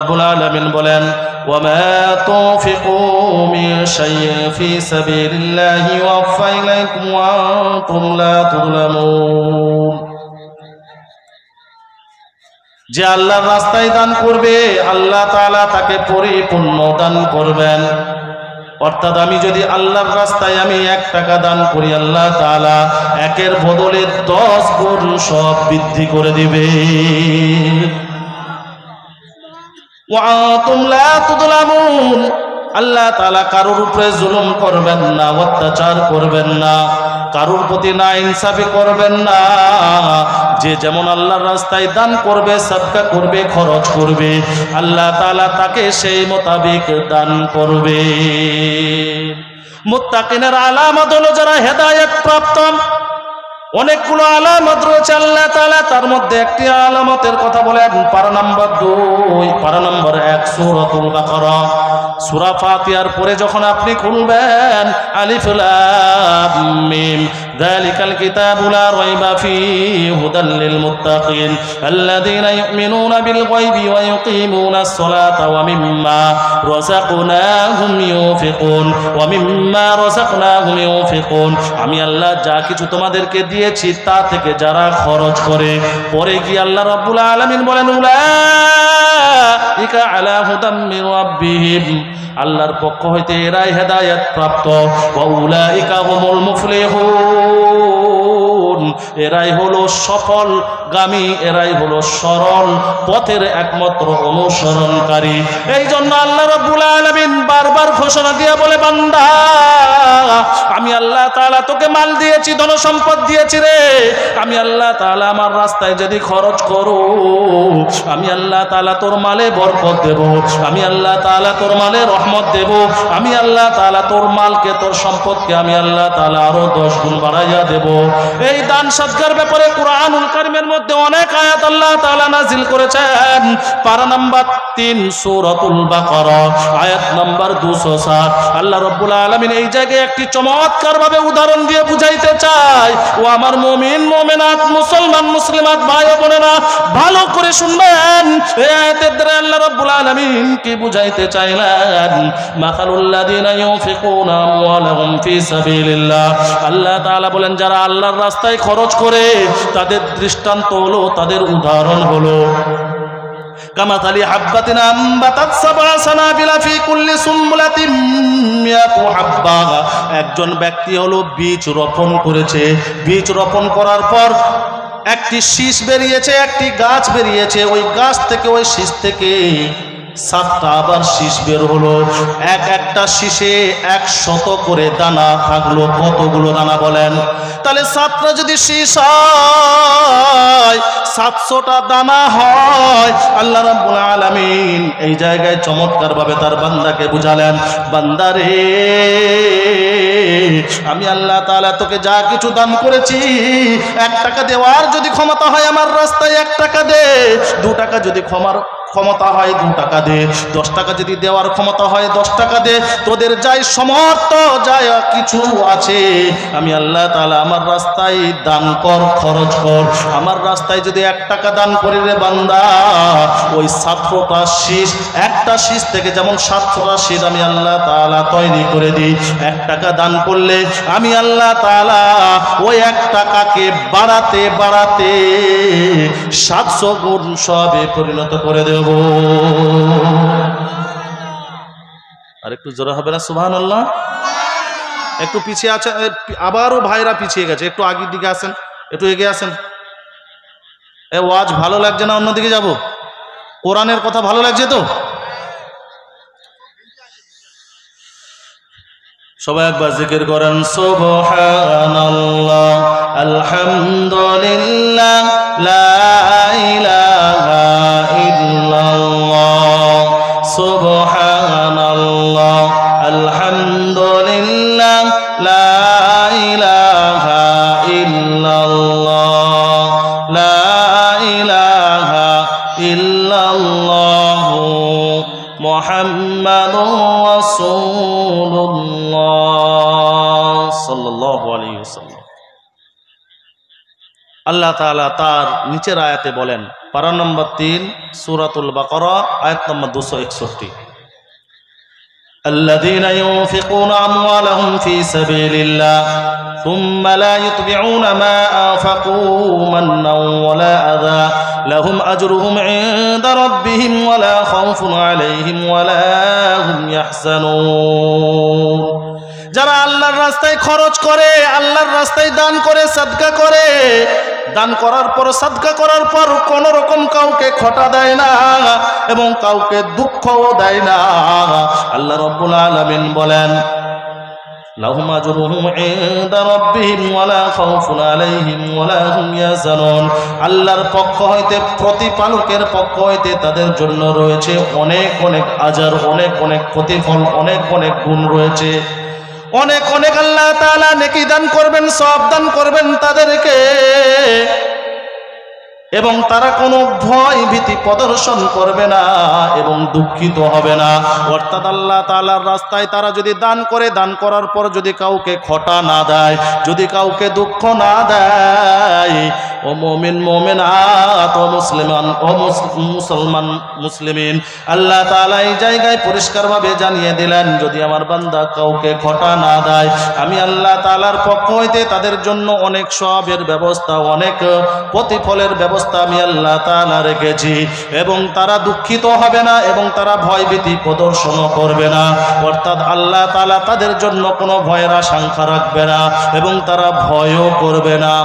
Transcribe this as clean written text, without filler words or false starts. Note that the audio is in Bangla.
রব্বুল আলামিন বলেন ওয়ামা তুনফিকু মিন শাইইন ফি সাবিলিল্লাহি ওয়াফা ইলাইকুম ওয়া আনতুম লা তুযলামুন। যে আল্লাহর রাস্তায় দান করবে আল্লাহ তাআলা তাকে পরিপূর্ণ দান করবেন। অর্থাৎ আমি যদি আল্লাহর রাস্তায় আমি 1 টাকা দান করি আল্লাহ তাআলা একের বদলে 10 গুণ সব বৃদ্ধি করে দিবে। ওয়ান্তুম লা তুযলামুন, আল্লাহ তাআলা কারোর উপরে জুলুম করবেন না, অত্যাচার করবেন না, কারোর প্রতি নাইনসাফি করবেন না। যে যেমন আল্লাহর রাস্তায় দান করবে, সাদকা করবে, খরচ করবে, আল্লাহ তাআলা তাকে সেই মোতাবেক দান করবে। মুত্তাকিনের আলামত হলো যারা হেদায়েত প্রাপ্ত। অনেকগুলো আলামত রয়েছে আল্লাহ তাআলা তার মধ্যে একটি আলামতের কথা বলেন পারা নম্বর 2 পারা নম্বর 1 সূরাতুল বাকারা। সূরা ফাতিহার পরে যখন আপনি খুলবেন আলিফ লাম মিম যালিকাল কিতাবু লা রাইবা ফীহি হুদাল লিল মুত্তাকিন আল্লাযীনা ইউমিনুনা বিল গায়বি ওয়া ইউকিমুনাস সালাতা ওয়া মিম্মা রাযাকনাহুম ইউনফিকুন ওয়া মিম্মা রাযাকনাহুম ইউনফিকুন। আমি আল্লাহ যা কিছু তোমাদেরকে দিয়েছি তা থেকে যারা খরচ করে। পরে গিয়ে আল্লাহ রাব্বুল আলামিন বলেন উলাইকা আলা হুদাম মির রাব্বিহিম, আল্লাহর পক্ষ হইতে এরাই হেদায়েত প্রাপ্ত। ওয়া উলাইকা হুমুল মুফলিহুন, এরাই হলো সফলগামী, এরাই হলো সরল পথের একমাত্র অনুসরণকারী। এই জন্য আল্লাহ রাব্বুল আলামিন বারবার ঘোষণা দিয়ে বলে বান্দা আমি আল্লাহ তাআলা তোকে মাল দিয়েছি, ধন সম্পদ দিয়েছি রে, আমি আল্লাহ তাআলা আমার রাস্তায় যদি খরচ করো আমি আল্লাহ তাআলা তোর মালে বরকত দেব, আমি আল্লাহ তাআলা তোর মালে রহমত দেব, আমি আল্লাহ তাআলা তোর মালকে তোর সম্পদকে আমি আল্লাহ তাআলা আরো 10 গুণ বাড়াইয়া দেব। এই দান সদকার ব্যাপারে কুরআনুল কারীমের মধ্যে অনেক আয়াত আল্লাহ তাআলা নাযিল করেছেন। পারা নাম্বার 3 সূরাতুল বাকারা আয়াত নাম্বার 207 আল্লাহ রাব্বুল আলামিন এই জায়গায় একটি চমৎকার ভাবে উদাহরণ দিয়ে বুঝাইতে চায়। ও আমার মুমিন মুমিনাত মুসলমান মুসলিমাত ভাই ও বোনেরা ভালো করে শুনবেন। এই আয়াতের দ্বারা আল্লাহ রাব্বুল আলামিন কি বুঝাইতে চাইলেন? মাসালুল লাযিনা ইউনফিকুনা আমওয়ালাহুম ফি সাবিলিল্লাহ, আল্লাহ তাআলা বলেন যারা আল্লাহর রাস্তায় খরচ করে তাদের দৃষ্টান্ত হলো, তাদের উদাহরণ হলো কামাতালি হাব্বাতিন আমবাতাত সাবআ সানাবিলা ফি কুল্লি সুমবুলাতিন মিয়াতু হাব্বা। একজন ব্যক্তি হলো বীজ রোপণ করেছে, বীজ রোপণ করার পর একটি শীষ বেরিয়েছে, একটি গাছ বেরিয়েছে, ওই গাছ থেকে ওই শীষ থেকে 7টা আবার শীষ বের হলো। একটা শীষে 100 করে দানা থাকলো। কতগুলো দানা বলেন? তাহলে 7টা যদি শীষ হয় 700টা দানা হয়। আল্লাহ রাব্বুল আলামিন এই জায়গায় চমৎকার ভাবে তার বান্দাকে বুঝালেন, বান্দারে আমি আল্লাহ তাআলা তোকে যা কিছু দান করেছি 1 টাকা দেওয়ার যদি ক্ষমতা হয় আমার রাস্তায় 1 টাকা দে, 2 টাকা যদি ক্ষমতা হয় 2 টাকা দে, 10 টাকা যদি দেওয়ার ক্ষমতা হয় 10 টাকা দে। তোদের যাই সমর্থ যাই কিছু আছে আমি আল্লাহ তাআলা আমার রাস্তায় দান কর, খরচ কর। আমার রাস্তায় যদি 1 টাকা দান করি রে বান্দা, ওই 700টা শীষ, একটা শীষ থেকে যেমন 700টা শীষ আমি আল্লাহ তাআলা তৈরি করে দিই। 1 টাকা দান করলে আমি আল্লাহ তাআলা ওই 1 টাকাকে বাড়াতে বাড়াতে 700 গুণ সবে পরিণত করে দেব। আর একটু জোরে হবে না সুবহানাল্লাহ? একটু পিছিয়ে আছে, আবারও ভাইরা পিছিয়ে গেছে, একটু আগের দিকে আসেন, একটু এগিয়ে আসেন। এ ওয়াজ ভালো লাগছে না অন্যদিকে যাব? কোরআনের কথা ভালো লাগছে তো? সবাই একবার জিকির করেন সুবহানাল্লাহ আলহামদুলিল্লাহ লা ইলাহা ইল্লাল্লাহ সুবহানাল্লাহ আলহামদুলিল্লাহ লা ইলাহা ইল্লাল্লাহ লা ইলাহা ইল্লাল্লাহ মুহাম্মাদুর রাসূলুল্লাহ সাল্লাল্লাহু আলাইহি ওয়াসাল্লাম। আল্লাহ তাআলা তার নিচের আয়াতে বলেন, পারা নম্বর 3 সূরাতুল বাকারা আয়াত নম্বর 261, الذين ينفقون أموالهم في سبيل الله ثم لا يتبعون ما أنفقوا منا ولا أذى لهم أجرهم عند ربهم ولا خوف عليهم ولا هم يحزنون। যারা আল্লাহর রাস্তায় খরচ করে, আল্লাহর রাস্তায় দান করে, সাদকা করে, দান করার পর সাদকা করার পর কোন রকম কাউকে খটা দেয় না এবং কাউকে দুঃখও দেয় না, আল্লাহ রাব্বুল আলামিন বলেন লাহুম আজরুহুম ইনদা রাব্বিহিম ওয়ালা খাউফুন আলাইহিম ওয়ালা হুম ইয়াহজানুন। আল্লাহর পক্ষ হইতে, প্রতিপালকের পক্ষ হইতে তাদের জন্য রয়েছে অনেক অনেক আজার, অনেক অনেক প্রতিফল, অনেক অনেক গুণ রয়েছে, অনেক অনেক আল্লাহ তাআলা নেকি দান করবেন, সওয়াব দান করবেন তাদেরকে, এবং তারা কোনো ভয় ভীতি প্রদর্শন করবে না এবং দুঃখিত হবে না। অর্থাৎ আল্লাহ তাআলার রাস্তায় তারা যদি দান করে, দান করার পর যদি কাউকে খটা না দেয়, যদি কাউকে দুঃখ না দেয়, ও মুমিন মুমিনাত, ও মুসলমান, ও মুসলমান মুসলিমিন, আল্লাহ তাআলা এই জায়গায় পরিষ্কারভাবে জানিয়ে দিলেন, যদি আমার বান্দা কাউকে খটা না দেয়, আমি আল্লাহ তাআলার পক্ষ হইতে তাদের জন্য অনেক সওয়াবের ব্যবস্থা, অনেক প্রতিফলের ব্যবস্থা আমি আল্লাহ তাআলা রেখেছি, এবং তারা দুঃখিত হবে না এবং তারা ভয়ভীতি প্রদর্শন করবে না। অর্থাৎ আল্লাহ তাআলা তাদের জন্য কোনো ভয়ের আশঙ্কা রাখবে না এবং তারা ভয়ও করবে না।